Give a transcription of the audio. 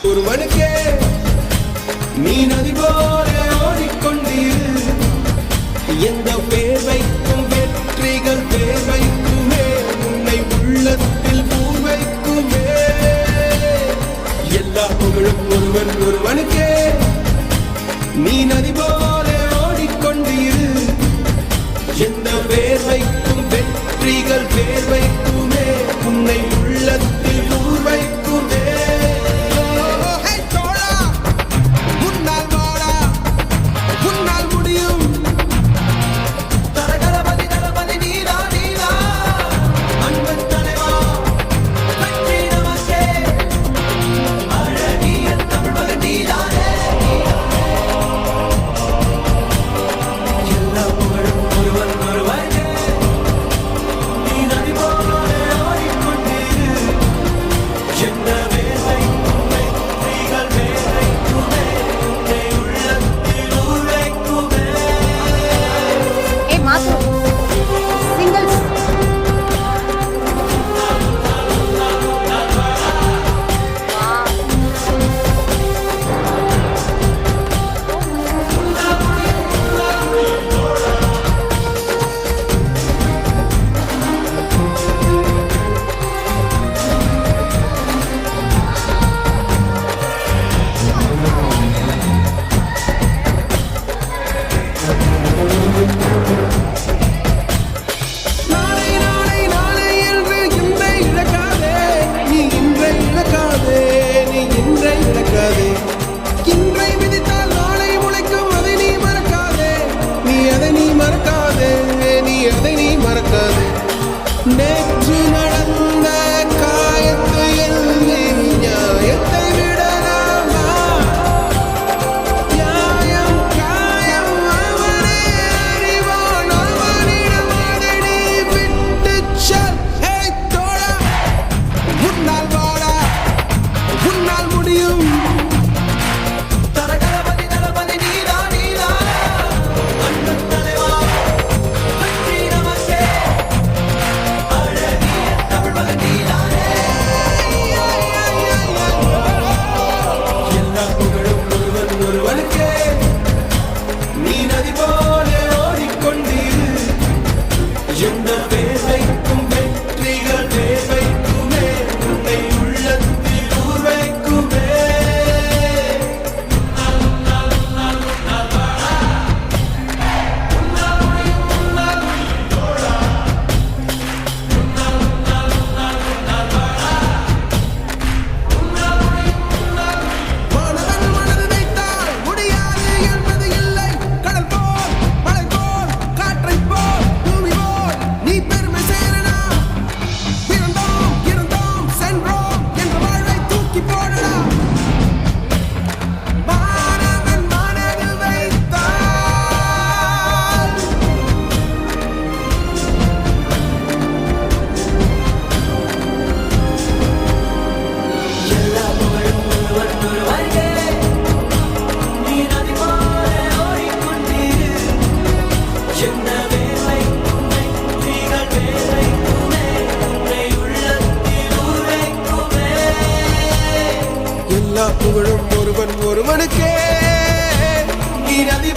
ஒருவனுக்கே நீ நதி போல ஓடிக்கொண்டீர். எந்த பேர் வைக்கும் வெற்றிகள் பேர் வைக்குமே, உன்னை உள்ளத்தில் பூர் வைக்குமே. எல்லா புகழும் ஒருவனுக்கே நீ நதி போல ஓடிக்கொண்டீர். எந்த பேர் வைக்கும் வெற்றிகள் பேர் வைக்குமே, உன்னை உள்ளத்தில் பூர் வைக்குமே. நேற்று நடந்த காயத்தை எழுதி நியாயத்தை விடலாமா? நியாயம் காயம் அவனே அறிவான், அவனிடம் அதை நீ விட்டுச் செல். தோழா, உன்னால் வாடா, உன்னால் முடியும். புகழும் ஒருவனுக்கே நீ நதி